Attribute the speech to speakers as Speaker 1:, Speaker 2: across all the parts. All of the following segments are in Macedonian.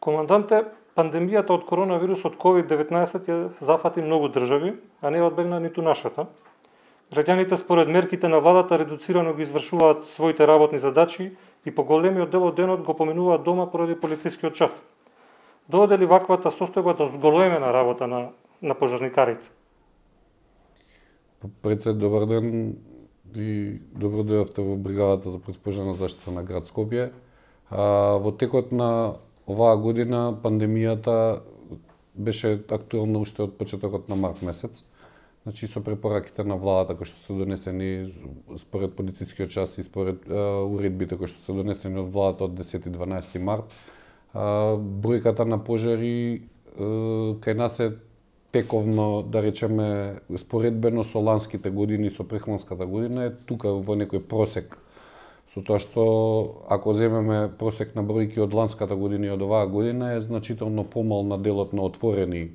Speaker 1: Команданте, пандемијата од коронавирусот COVID-19 ја зафати многу држави, а не одбегна ниту нашата. Граѓаните според мерките на владата редуцирано ги извршуваат своите работни задачи и поголемиот дел од денот го поминуваат дома поради полицискиот час. Доведе ли ваквата состојба до зголемена работа на пожарникарите?
Speaker 2: Пред се, добар ден и добро дојавте во бригадата за противпожарна заштита на град Скопје. Во текот на оваа година пандемијата беше актуелна уште од почетокот на март месец. Значи со препораките на владата кои што се донесени според полицискиот час и според уредбите кои што се донесени од владата од 10-12 март, бројката на пожари кај нас е тековно, да речеме, споредбено со ланските години, со прехланската година, е тука во некој просек. Со тоа што, ако земеме просек на бројки од ланската година и од оваа година, е значително помал на делот на отворени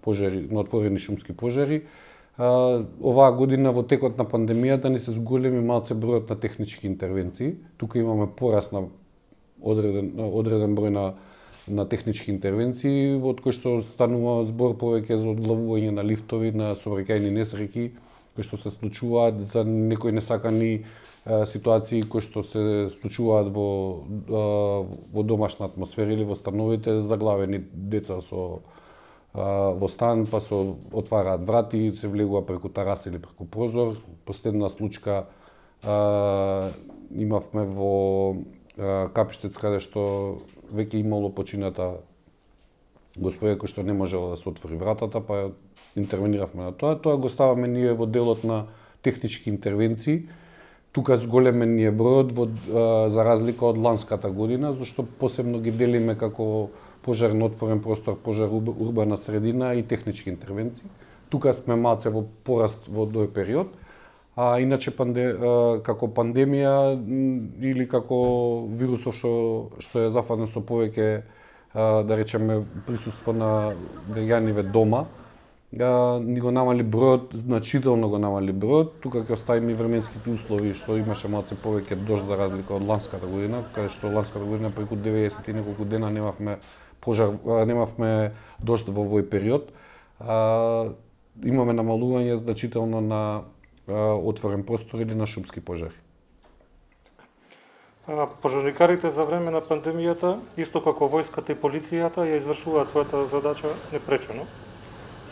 Speaker 2: пожари, на отворени шумски пожари. Оваа година во текот на пандемијата ни се зголеми малце бројот на технички интервенции. Тука имаме пораст на одреден број на технички интервенции, од кои што станува збор повеќе за одлавување на лифтови, на сообраќајни несреќи, кои што се случуваат за некои несакани ситуации кои што се случуваат во домашна атмосфера или во становите, заглавени деца во стан, па се отвараат врати, се влегува преку тараса или преку прозор. Последна случка имавме во Капиштец, каде што веќе имало почината господја кој што не можела да се отвори вратата, па интервениравме на тоа. Тоа го ставаме ние во делот на технички интервенции. Тука зголемен ни е бројот за разлика од ланската година, зашто посебно ги делиме како пожар на отворен простор, пожар урбана средина и технички интервенции. Тука сме малце во пораст во тој период. Иначе како пандемија или како вирусов што е зафатен со повеќе, да речеме, присуство на граѓаниве дома, ни го намали бројот, значително го намали бројот. Тука ќе оставиме и временските услови, што имаше малце повеќе дожд за разлика од ланската година, каде што ланската година преку 90 и неколку дена немавме дожд во овој период. Имаме намалување значително на отворен простор или на шумски пожари.
Speaker 1: Пожарникарите за време на пандемијата, исто како војската и полицијата, ја извршуваат својата задача непречено.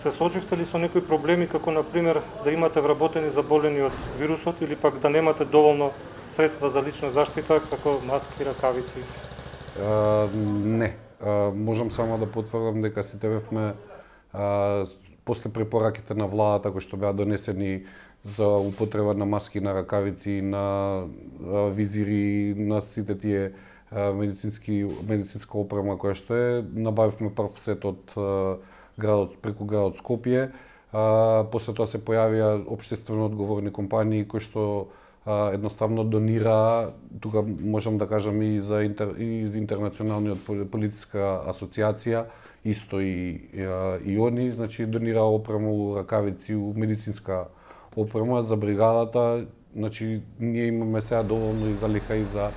Speaker 1: Се соочивте ли со некои проблеми, како например да имате вработени заболени од вирусот или пак да немате доволно средства за лична заштита, како маски, ракавици?
Speaker 2: Не. Можам само да потврдам дека сите бевме после препораките на владата кои што беа донесени за употреба на маски, на ракавици, на визири, на сите тие медицинска опрема која што е, набавивме прв сет од преку градот Скопје. После тоа се појавија општествено одговорни компании кои што едноставно донира, тука можам да кажам и за Интернационалниот полициска асоциација, исто и они, значи донира опрему, ракавици, медицинска опрема за бригадата. Значи ние имаме сега доволно и залика и за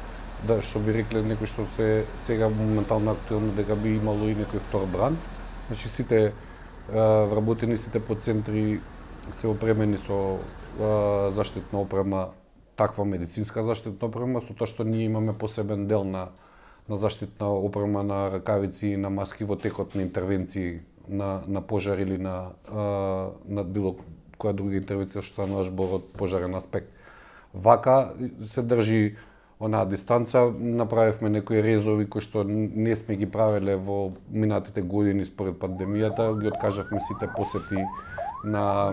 Speaker 2: што би рекле некој што се сега моментално актуелно дека би имало и некој втор бран. Значи сите вработени, сите подцентри се опремени со заштитна опрема, таква медицинска заштитна опрема, со тоа што ние имаме посебен дел на заштитна опрема, на ракавици и на маски во текот на интервенции на пожар или на било која друга интервенција што станува збор од пожарен аспект. Вака се држи онаа дистанца, направивме некои резови кои што не сме ги правеле во минатите години според пандемијата, ги откажавме сите посети на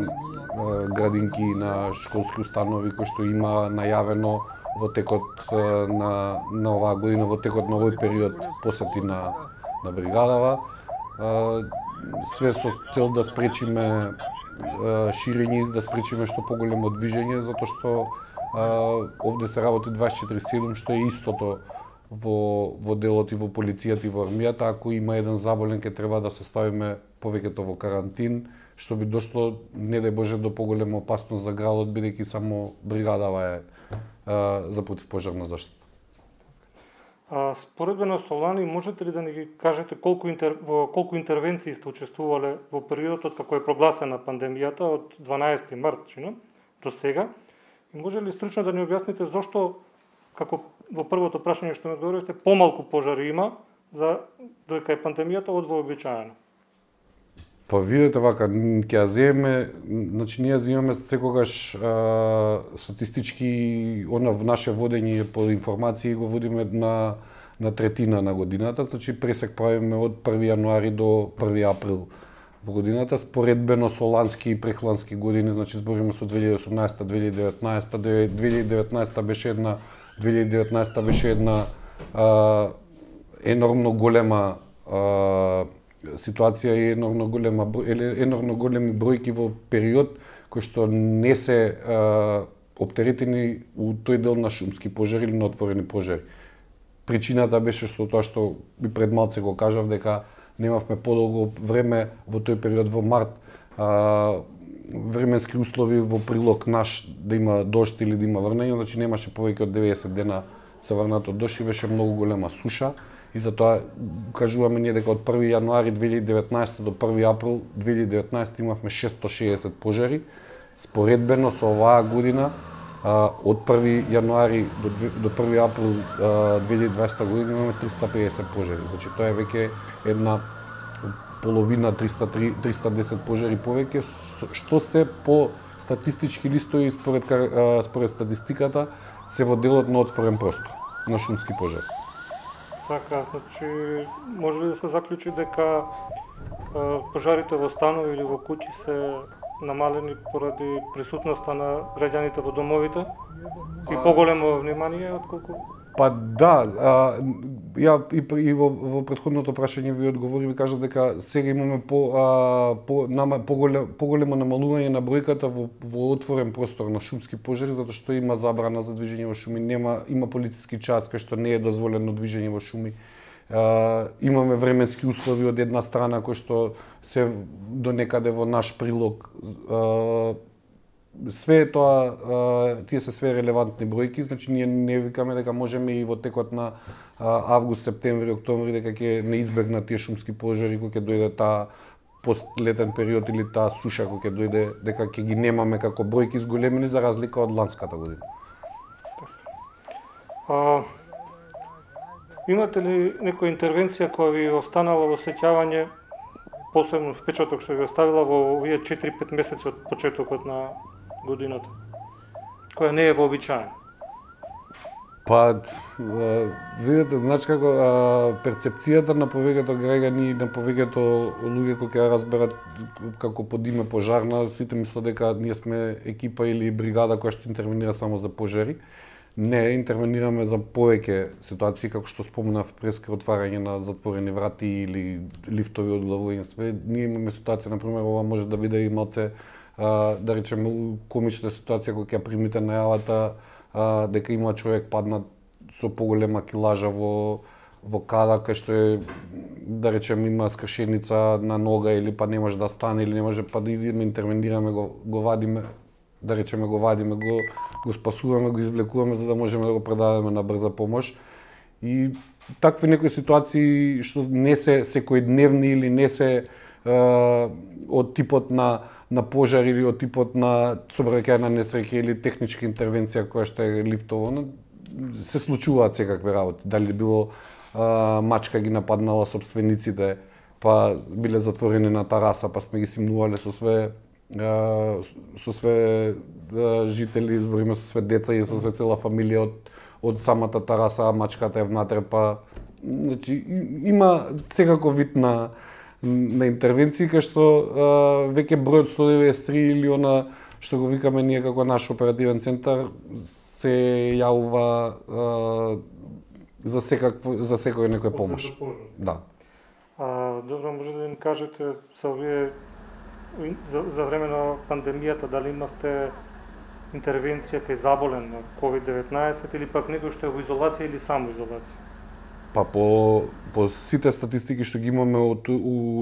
Speaker 2: градинки, на школски установи кои што има најавено во текот на оваа година, во текот на овој период посети на бригадава. Све со цел да спречиме ширење и да спречиме што поголемо движење, затоа што овде се работи 24/7, што е истото во делот и во полицијата и во армијата. Ако има еден заболен, ќе треба да се ставиме повеќето во карантин, што би дошло, не дај Боже, до поголема опасност за градот, бидејќи само бригадава е за противпожарна заштита.
Speaker 1: Според на Солани, можете ли да ни ги кажете во колку интервенции сте учествувале во периодот како е прогласена пандемијата од 12 март до сега? И може ли стручно да ни објасните зошто, како во првото прашање што ме одговоривте, помалку пожари има за додека е пандемијата од вообичаено?
Speaker 2: Па видете вака, ќе ја земеме, значи ние земеме секогаш статистички, во наше водење по информации го водиме на третина на годината, значи пресек правиме од 1 јануари до 1 април во годината, споредбено со лански и прехлански години, значи збориме со 2018, 2019 беше една енормно голема ситуација и енормно големи бројки во период кој што не се оптеретени у тој дел на шумски пожари или на отворени пожари. Причината беше што тоа што и пред малце го кажав дека немавме подолго време во тој период во март, временски услови во прилог наш да има дожд или да има врнење, значи немаше повеќе од 90 дена се врнат од дожд и беше многу голема суша. И затоа кажуваме ние дека од 1 јануари 2019 до 1 април 2019 имавме 660 пожари. Споредбено со оваа година, од 1 јануари до 1 април 2020 година имаме 350 пожари. Значи тоа е веќе една половина, 310 пожари повеќе, што се по статистички листови според статистиката се во делот на отворен простор, на шумски пожари.
Speaker 1: Така, значи, може ли да се заклучи дека пожарите во станови или во куќи се намалени поради присутноста на граѓаните во домовите и поголемо внимание отколку?
Speaker 2: Па да, ја и во претходното прашање ви одговори, ви кажав дека сега имаме поголемо намалување на бројката во отворен простор на шумски пожари, затоа што има забрана за движење во шуми, има полициски час кај што не е дозволено движење во шуми. Имаме временски услови од една страна кои што се до некаде во наш прилог. Све тоа, тие се све релевантни бројки, значи ние не викаме дека можеме и во текот на август, септември, октомври дека ќе не избегнат тие шумски пожари кога ќе дојде таа постлетен период или таа суша кога ќе дојде, дека ќе ги немаме како бројки зголемени за разлика од ланската година.
Speaker 1: Имате ли некоја интервенција која ви останала во сеќавање, посебно впечаток што ви оставила во овие 4-5 месеци од почетокот на годината, која не е вообичаена?
Speaker 2: Па, видите, значи како перцепцијата на повеќето граѓани и на повеќето луѓе кои ќе разберат како под име пожарна, сите мислат дека ние сме екипа или бригада која што интервенира само за пожари. Не, интервенираме за повеќе ситуации, како што спомнав, преска отварање на затворени врати или лифтови одглавување све. Ние имаме ситуација, например, ова може да биде и малце, да речеме, комична ситуација кога ќе примите најавата дека има човек паднат со поголема килажа во када, кај што е, да речеме, има скршеница на нога или па не може да стане или не може, па да идеме, интервенираме, го вадиме, да речеме го вадиме, го спасуваме, го извлекуваме за да можеме да го предадеме на брза помош. И такви некои ситуации што не се секојдневни или не се од типот на пожар или од типот на сообраќајна несреќа или техничка интервенција која што е лифтово, се случуваат секакви работи. Дали било мачка ги нападнала собствениците, па биле затворени на тараса, па сме ги симнувале со све жители, збориме со све деца и со све цела фамилија од самата тараса, мачката е внатре, па значи има секако вид на интервенции кај што веќе бројот 193 или она што го викаме ние како наш оперативен центар се јавува за секој некој помош. Да.
Speaker 1: Добро, може да им кажете за овие за време на пандемијата дали имавте интервенција кај заболен на COVID-19 или пак некој што е во изолација или самоизолација?
Speaker 2: Па по сите статистики што ги имаме у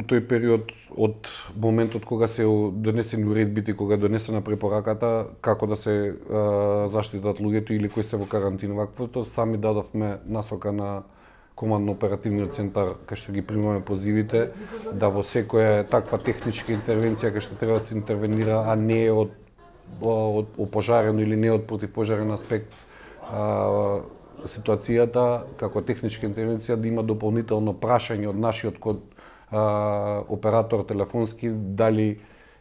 Speaker 2: тој период од моментот кога се донесени уредбите, кога е донесена препораката како да се заштитат луѓето или кои се во карантина, ваквото сами дадовме насока на командно-оперативниот центар кај што ги примаме позивите, да во секоја таква техничка интервенција кај што треба да се интервенира, а не е од опожарен или не од противпожарен аспект ситуацијата, како техничка интервенција да има дополнително прашање од нашиот код оператор телефонски дали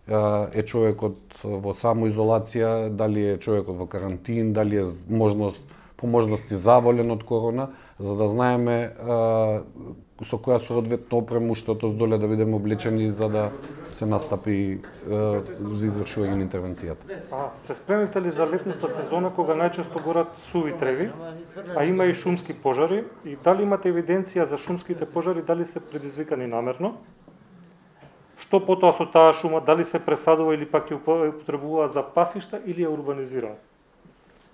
Speaker 2: е човекот во самоизолација, дали е човекот во карантин, дали е по можности заболен од корона, за да знаеме со која соодветна опрема што здоле да бидеме облечени за да се настапи за извршување на интервенцијата.
Speaker 1: Се спремите ли за летната сезона кога најчесто горат суви треви, а има и шумски пожари, и дали имате евиденција за шумските пожари, дали се предизвикани намерно? Што потоа со таа шума, дали се пресадува или пак ја употребуваат за пасишта или ја урбанизираат?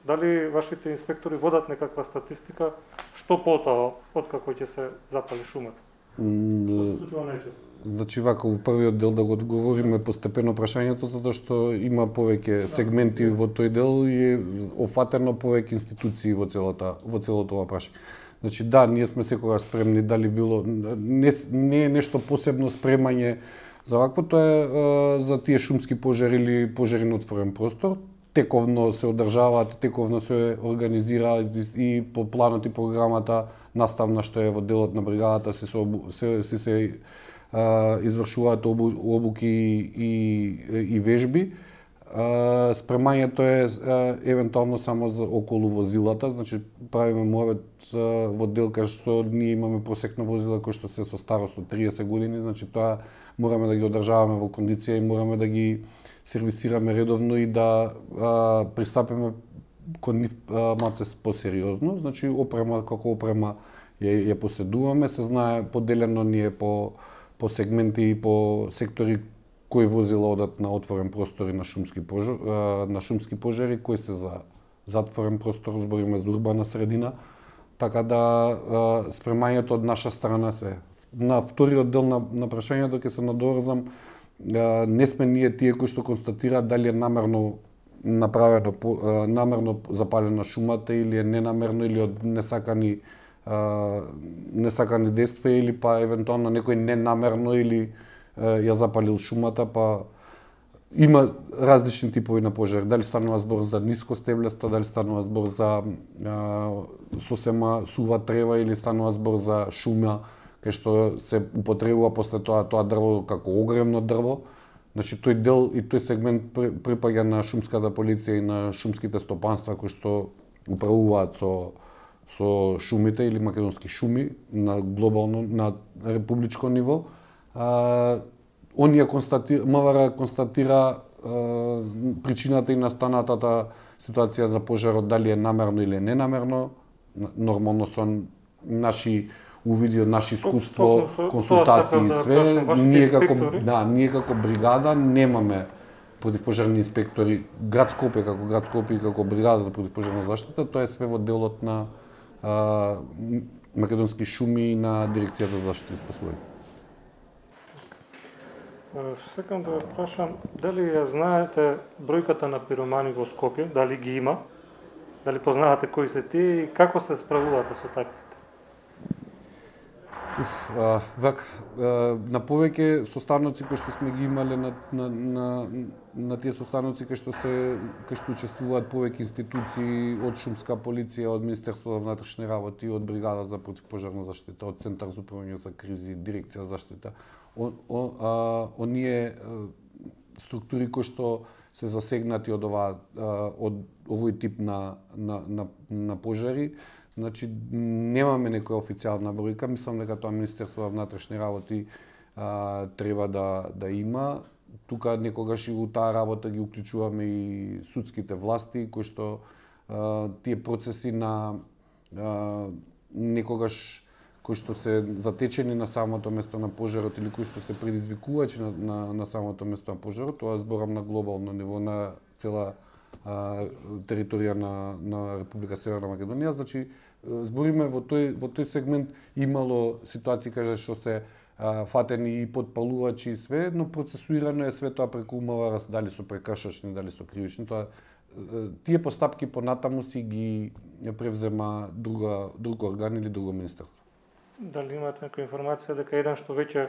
Speaker 1: Дали вашите инспектори водат некаква статистика, што потоа откако ќе се запали шумата?
Speaker 2: Значи вака во првиот дел да го одговориме постепено прашањето, затоа што има повеќе сегменти во тој дел и е офатено повеќе институции во целото ова прашање. Значи да, ние сме секогаш спремни, дали било не е нешто посебно спремање за вакво, тоа е за тие шумски пожари или пожари на отворен простор. Тековно се одржаваат, тековно се организираат и по планот и програмата наставна што е во делот на бригадата се извршуваат обуки и вежби. Спремањето е евентуално само за околу возилата, значи правиме муавет во дел кај што ние имаме просек на возила кои што се со старост од 30 години, значи тоа мораме да ги одржаваме во кондиција и мораме да ги сервисираме редовно и да пристапиме кон нив малце посериозно. Значи опрема како опрема ја поседуваме, се знае поделено ни е по сегменти и по сектори кои возила одат на отворен простор и на шумски пожари, кои се за затворен простор, збориме за урбана средина. Така да спремањето од наша страна се. На вториот дел на прашањето ќе се надоврзам, не сме ние тие кои што констатираат дали е намерно направено, намерно запалена шумата или е ненамерно или од несакани дејства или па евентуално некој ненамерно или ја запалил шумата, па има различни типови на пожари. Дали станува збор за ниско стеблеста, дали станува збор за сосема сува трева или станува збор за шума кај што се употребува после тоа дрво како огремно дрво. Значи тој дел и тој сегмент припаѓа на шумската полиција и на шумските стопанства кои што управуваат со шумите или македонски шуми на глобално, на републичко ниво. МВР констатира причината и настанатата ситуација за пожарот, дали е намерно или ненамерно, нормално со наши увиди од наше искуство, консултации и све. Ние како бригада немаме противпожарни инспектори, град Скопје и како бригада за противпожарна заштита, тоа е све во делот на Македонски шуми и на Дирекцијата за заштита и спасување.
Speaker 1: Секам да ве прашам, дали ја знаете бројката на пиромани во Скопје, дали ги има, дали познавате кои се тие и како се справувате со таквите?
Speaker 2: На повеќе состаноци кои што сме ги имале на тие состаноци кај што учествуваат повеќе институции од шумска полиција, од Министерството за внатрешни работи, од бригада за противпожарна заштита, од Центар за управување за кризи, Дирекција за заштита. Оние структури кои што се засегнати од овој тип на пожари, значи немаме некоја официјална бројка, мислам дека тоа Министерство за внатрешни работи треба да има. Тука некогаш и у таа работа ги уклучуваме и судските власти кои што тие процеси на некогаш кои што се затечени на самото место на пожарот или кои што се предизвикувачи на самото место на пожарот, тоа зборам на глобално ниво, на цела територија на Република Северна Македонија. Значи, збориме во тој сегмент имало ситуации каде што се фатени и подпалувачи и све, но процесуирано е све тоа преку МВР, дали со прекршачни, дали со кривични. Тие постапки понатаму си ги превзема друг орган или друго министерство.
Speaker 1: Дали имате некоја информација дека еден што веќе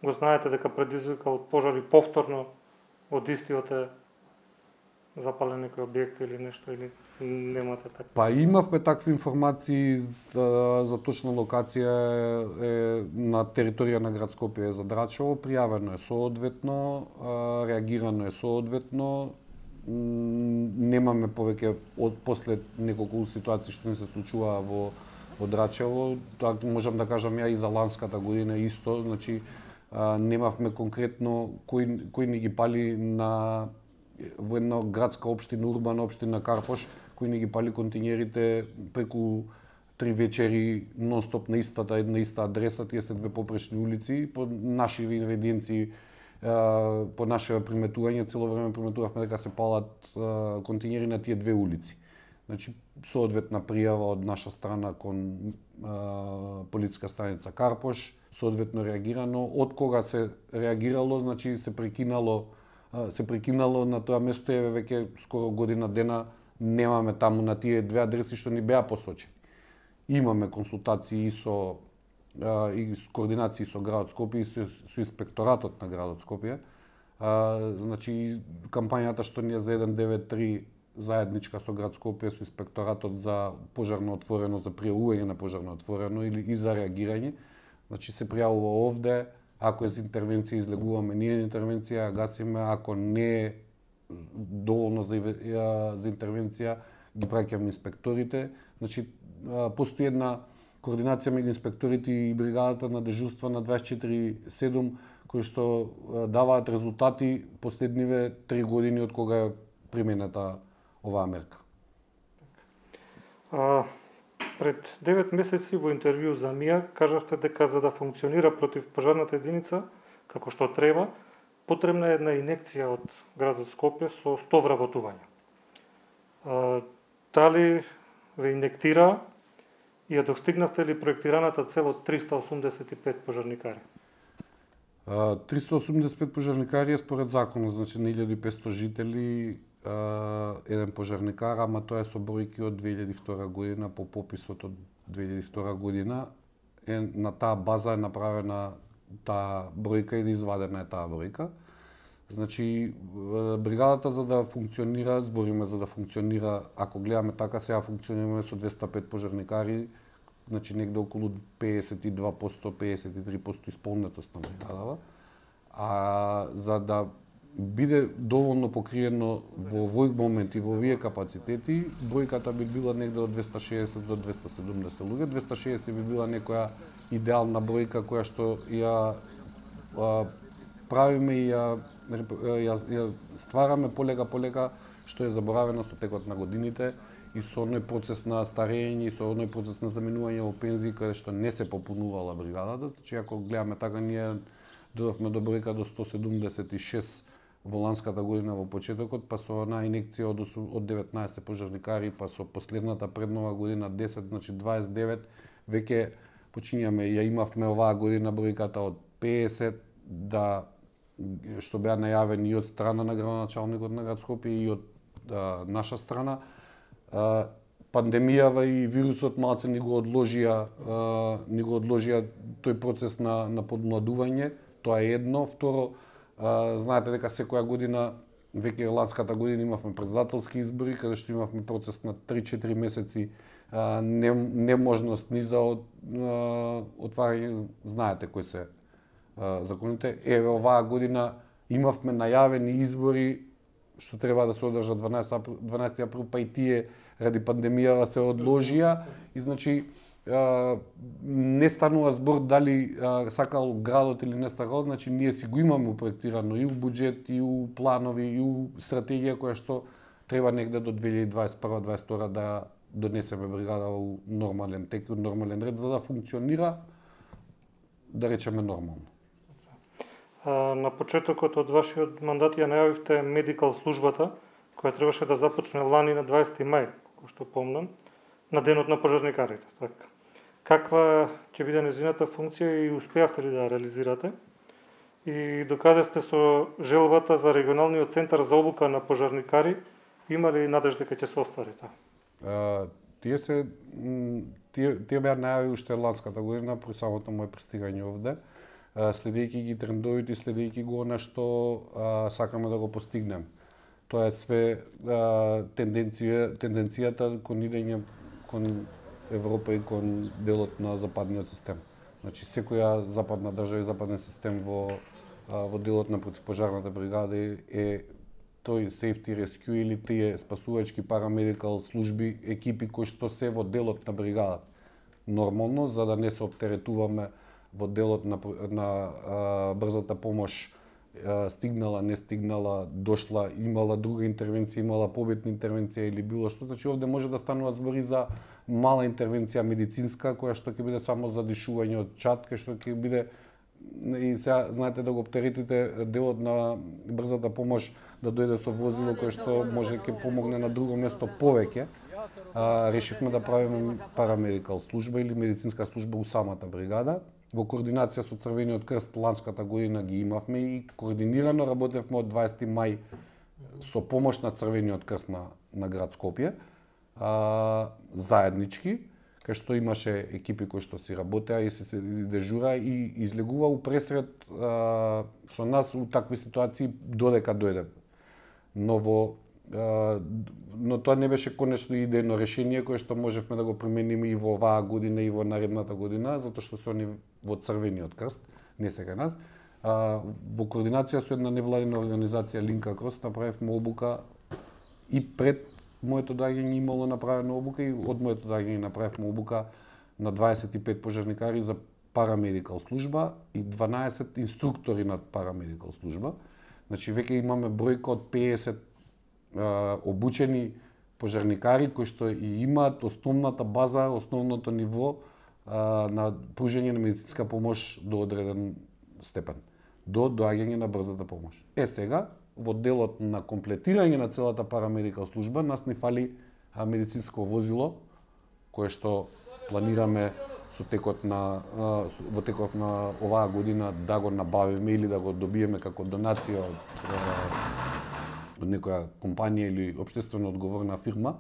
Speaker 1: го знаете дека предизвикал пожари повторно од истиот е запален некој објект или нешто, или немате така?
Speaker 2: Па имавме такви информации за точна локација на територија на град Скопје за Драчево, пријавено е соодветно, реагирано е соодветно. Немаме повеќе после неколку ситуации што не се случува во Драчево. Така можам да кажам ја и за ланската година исто, значи немавме конкретно кој ни ги пали во една градска општина, урбана општина Карпош, кој ни ги пали континерите преку 3 вечери нонстоп на една иста адреса, тие се две попречни улици, по наши евиденции, по наше приметување, цело време приметувавме дека се палат континери на тие две улици. Значи, соодветна пријава од наша страна кон полициска станица Карпош, соодветно реагирано. Од кога се реагирало, значи се прекинало на тоа место, веќе скоро година дена немаме таму на тие две адреси што ни беа посочени. Имаме консултации и со координации со градот Скопје и со инспекторатот на градот Скопје. Значи, кампањата што ни е за 193 заедничка со град Скопје, со инспекторатот за пожарно отворено, за пријавување на пожарно отворено или и за реагирање. Значи се пријавува овде, ако е за интервенција излегуваме ние интервенција, гасиме, ако не е доволно за интервенција ги праќаме инспекторите. Значи постои една координација меѓу инспекторите и бригадата на дежурства на 24/7 кои што даваат резултати последниве 3 години од кога е применета оваа мерка.
Speaker 1: Пред 9 месеци во интервју за МИА кажавте дека за да функционира противпожарната единица како што треба, потребна е една инекција од градот Скопје со 100 вработувања. Дали ве инектира и ја достигнавте ли проектираната цел од 385 пожарникари?
Speaker 2: 385 пожарникари е според законот, значи на 1500 жители еден пожарникар, ама тоа е со бројки од 2002 година, по пописот од 2002 година. На таа база е направена таа бројка и извадена е таа бројка. Значи, бригадата за да функционира, збориме за да функционира, ако гледаме така, сега функционираме со 205 пожарникари, значи негде околу 52%, 53% исполнетост на бригадава. А за да биде доволно покриено во овој момент и во овие капацитети, бројката би била негде од 260 до 270 луѓе. 260 би била некоја идеална бројка која што ја правиме и ја ствараме полека, што е заборавено со текот на годините и со оној процес на старење и со оној процес на заминување во пензии каде што не се попунувала бригадата. Значи, ако гледаме така, ние додовме до бројка до 176 во ланската година во почетокот, па со една инекција од 19 пожарникари, па со последната пред нова година 10, значи 29, веќе почињаме, ја имавме оваа година бројката од 50, што беа најавени и од страна на градоначалникот на град Скопје и од наша страна. Пандемијава и вирусот малце ни го одложија тој процес на подмладување. Тоа е едно. Второ, знаете дека секоја година, веќе ланската година имавме председателски избори, каде што имавме процес на 3-4 месеци неможност ни за отварање, знаете кои се законите. Еве оваа година имавме најавени избори што треба да се одржат 12 април, па и тие ради пандемијава се одложија и значи не станува збор дали сакал градот или не сакал, значи ние си го имаме проектирано и у буџет, и у планови, и у стратегија која што треба негде до 2021-2022 да донесеме бригада у нормален тек, у нормален ред, за да функционира, да речеме, нормално.
Speaker 1: На почетокот од вашиот мандат ја најавивте медикал службата, која требаше да започне лани на 20 мај, како што помнам, на денот на пожарникарите. Така. Каква ќе биде нејзината функција и успеавте ли да ја реализирате? И докаде сте со желбата за регионалниот центар за обука на2 Има ли надежда дека ќе се оствари тоа?
Speaker 2: тие беа најави уште ланската година при самото моје пристигање овде, следејќи ги трендовите и следејќи го она што сакаме да го постигнем. Тоа е све тенденцијата кон идење кон Европа и кон делот на западниот систем. Значи секоја западна држава и западен систем во делот на противпожарната бригада е тој safety rescue или тие спасувачки парамедикал служби, екипи кои што се во делот на бригадата. Нормално, за да не се оптеретуваме во делот на брзата помош, стигнала, не стигнала, дошла, имала друга интервенција, имала побитна интервенција или било што. Значи овде може да станува збори за мала интервенција медицинска, која што ќе биде само за дишување од чад, кај што ќе биде и сега знаете да го оптеретите делот на брзата помош да дојде со возило кое што може ќе помогне на друго место повеќе. Решивме да правиме парамедикал служба или медицинска служба у самата бригада. Во координација со Црвениот крст ланската година ги имавме и координирано работевме од 20 мај со помош на Црвениот крст на град Скопје, заеднички, кај што имаше екипи кои што си работеа и се дежура и излегува упресред со нас у такви ситуации додека дојде. Но тоа не беше конечно идејно решение кое што можевме да го примениме и во оваа година и во наредната година, затоа што се они во Црвениот крст, не се кај нас. Во координација со една невладина организација Линка Крос направивме обука и пред моето доаѓање имало направена обука и од моето доаѓање направивме обука на 25 пожарникари за парамедикал служба и 12 инструктори на парамедикал служба. Значи веќе имаме бројка од 50 обучени пожарникари кои што и имаат основната база, основното ниво на пружање на медицинска помош до одреден степен, до доаѓање на брзата помош. Сега во делот на комплетирање на целата парамедикал служба нас ни фали медицинско возило кое што планираме во текот на оваа година да го набавиме или да го добиеме како донација од некоја компанија или општествено одговорна фирма,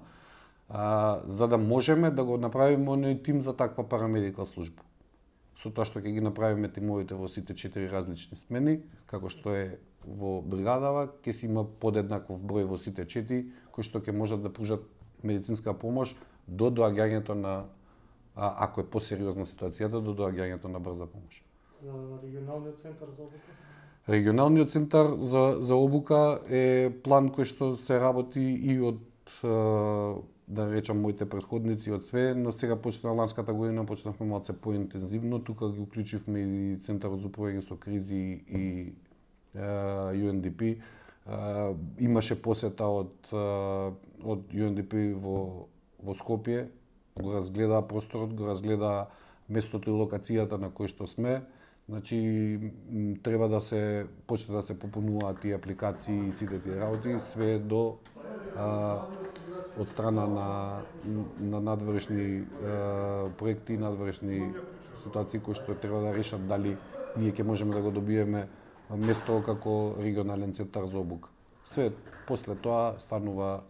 Speaker 2: за да можеме да го направиме оној тим за таква парамедикал служба. Со тоа што ќе ги направиме тимовите во сите 4 различни смени, како што е во бригадава, ќе си има подеднаков број во сите 4, кои што ќе можат да пружат медицинска помош до доаѓањето на, ако е посериозна ситуацијата, до доаѓањето на брза помош.
Speaker 1: За регионалниот центар за обука?
Speaker 2: Регионалниот центар за обука е план кој што се работи и од да речам моите претходници од све, но сега почна ланската година почнавме малце поинтензивно, тука ги уклучивме и Центарот за управување со кризи и UNDP. Имаше посета од UNDP во Скопје, го разгледа просторот, го разгледа местото и локацијата на кој што сме. Значи треба да се почне да се попунуваат тие апликации и сите тие работи, све до од страна на надворешни проекти, надворешни ситуации кои што треба да решат дали ние ќе можеме да го добиеме место како регионален центар за обука. Све после тоа станува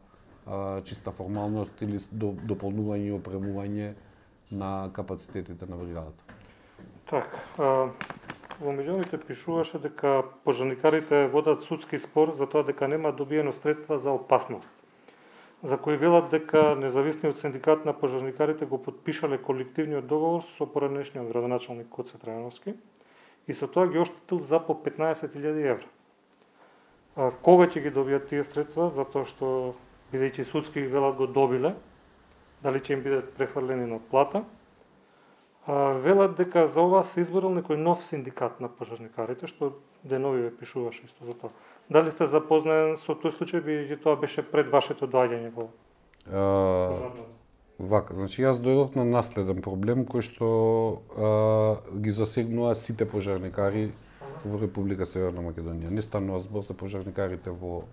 Speaker 2: чиста формалност или дополнување и опремување на капацитетите на бригадата.
Speaker 1: Така, во меѓувреме пишуваше дека пожарникарите водат судски спор за тоа дека нема добиено средства за опасност, за кои велат дека независниот синдикат на пожарникарите го потпишале колективниот договор со поранешниот градоначалник Коце Трајановски и со тоа ги оштетил за по 15.000 евра. Кога ќе ги добијат тие средства, затоа што бидејќи судски велат го добиле, дали ќе им бидат префрлени на плата? Велат дека за ова се изборил некој нов синдикат на пожарникарите, што денови пишуваше исто за тоа. Дали сте запознаен со тој случај, бидејќи тоа беше пред вашето доаѓање во пожарната?
Speaker 2: Вака, значи јас дојдов на наследен проблем кој што ги засегнува сите пожарникари во Република Северна Македонија. Не станува збор за пожарникарите во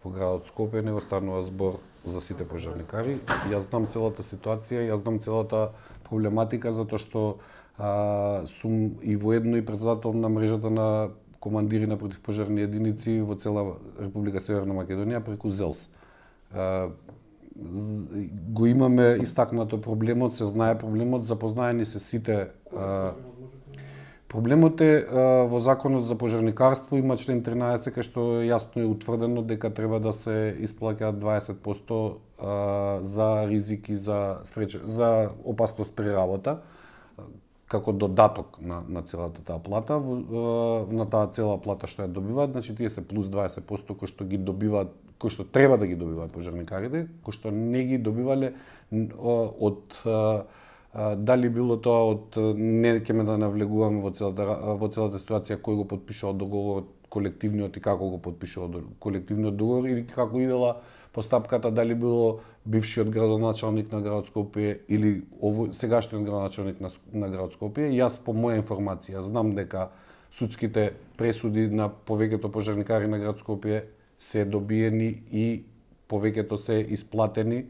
Speaker 2: градот Скопје, него станува збор за сите пожарникари. Јас знам целата ситуација, јас знам целата проблематика, затоа што сум и воедно и председател на мрежата на командири на противпожарни единици во цела Република Северна Македонија преку ЗЕЛС. го имаме истакнато проблемот, се знае проблемот, запознаени се сите. Проблемот е во Законот за пожарникарство има член 13 кај што е јасно и утврдено дека треба да се исплаќаат 20% за ризики за опасност при работа како додаток на целата таа плата, на таа цела плата што ја добиваат, значи тие се плюс 20% кои што ги добиваат, кои што треба да ги добиваат пожарникарите, кои што не ги добивале од дали било тоа од не ќе ме да навлегуваме во целата ситуација кој го потпишува договорот колективниот и како го потпишува колективниот договор или како идела постапката, дали било бившиот градоначалник на град Скопје или сегашниот градоначалник на град Скопје. Јас по моја информација знам дека судските пресуди на повеќето пожарникари на град Скопје се добиени и повеќето се исплатени,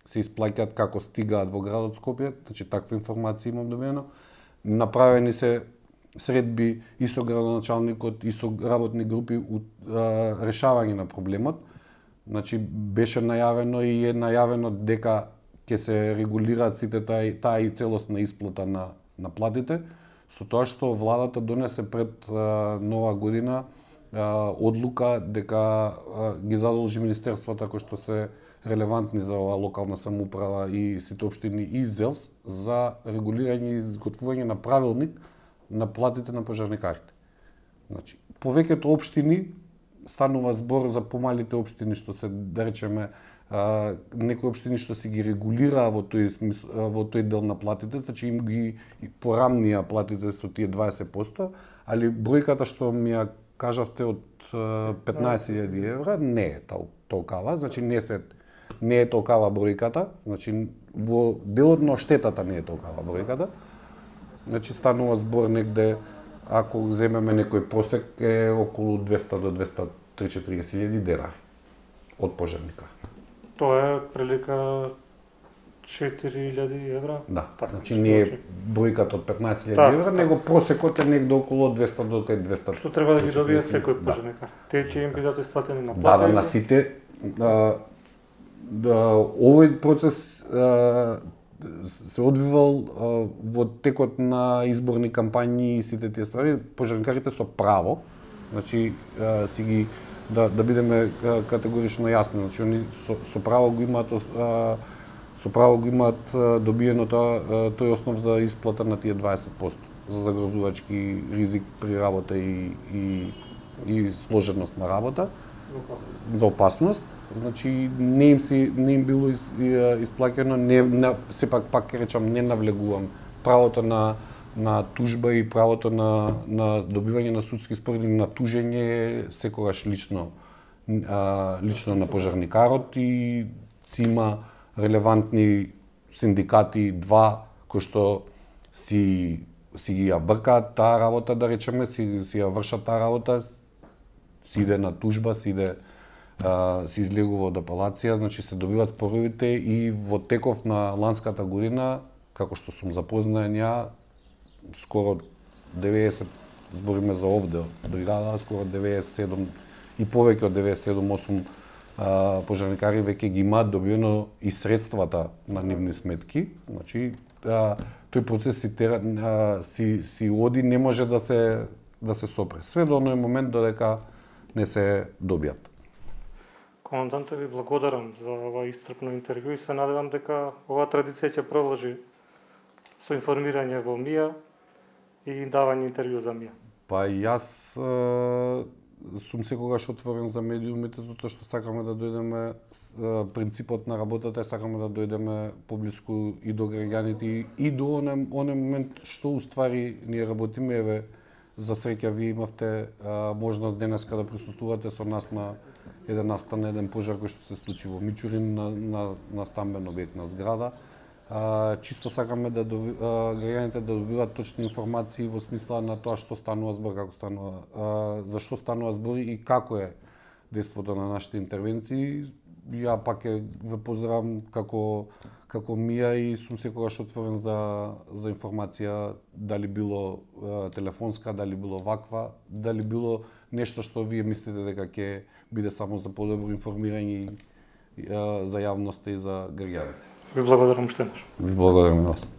Speaker 2: се исплаќаат како стигаат во градот Скопје, значи таква информација имам добиено. Направени се средби и со градоначалникот и со работни групи решавање на проблемот. Значи беше најавено и е најавено дека ќе се регулираат сите таа и целосна исплата на платите, со тоа што владата донесе пред нова година одлука дека ги задолжи министерствата кои што се релевантни за оваа локална самоуправа и сите општини и ЗЕЛС за регулирање и изготвување на правилник на платите на пожарникарите. Значи, повеќето општини станува збор за помалите општини што се, да речеме, некои општини што се ги регулираа во тој дел на платите, значи им ги порамнија платите со тие 20%, али бројката што ми ја кажавте од 15.000 евра не е толкава, значи не е толкава бројката, значи во делот на штетата не е толкава бројката. Значи станува збор негде, ако земеме некој просек, е околу 200 до 230.000 денари од пожарникар.
Speaker 1: Тоа е прилика 4.000 евра?
Speaker 2: Да,
Speaker 1: така,
Speaker 2: значи не е бројката од 15.000 евра, него просекот е негде околу 200 до 200.
Speaker 1: Што треба да ги добие секој пожарникар? Тие ќе им бидат исплатени на
Speaker 2: плата? Да, на сите. Овој процес се одвивал во текот на изборни кампањи и сите тие ствари. Пожарникарите со право, значи си ги да бидеме категорично јасни, значи они со право го имаат добиено тој основ за исплата на тие 20% за загрозувачки ризик при работа и сложеност на работа, за опасност. Значи не им било исплаќено, сепак пак ќе речам, не навлегувам правото на тужба и правото на добивање на судски спор или на тужење е секогаш лично на пожарникарот и си има релевантни синдикати, два, кои што си ги ја бркаат таа работа, да речеме, си ја вршат таа работа, си иде на тужба, се излегува од апелација, значи се добиваат споровите и во теков на ланската година, како што сум запознаен ја, скоро 90, збориме за овде бригада, скоро 97 и повеќе од 97-8 пожарникари веќе ги имаат добиено и средствата на нивни сметки. Значи тој процес си оди, не може да се сопре. Све до оној момент додека не се добијат.
Speaker 1: Команданте, ви благодарам за ова исцрпно интервју и се надевам дека оваа традиција ќе продолжи со информирање во МИА и давање интервју за МИА.
Speaker 2: Па јас сум секогаш отворен за медиумите, затоа што сакаме да дојдеме, принципот на работата е сакаме да дојдеме поблиску и до граѓаните и до оној момент што уствари ние работиме. Еве, за среќа вие имавте можност денеска да присуствувате со нас на еден настан, еден пожар кој што се случи во Мичурин на стамбен објект на зграда. Чисто сакаме да граѓаните да добиваат точни информации во смисла на тоа што станува збор, како станува, зашто станува збор и како е действото на нашите интервенции. Ја пак ве поздравам како МИА и сум секогаш отворен за информација, дали било телефонска, дали било ваква, дали било нешто што вие мислите дека ќе биде само за подобро информирање и за јавноста и за граѓаните.
Speaker 1: Ви благодарам уште еднаш.
Speaker 2: Ви благодарам и вас.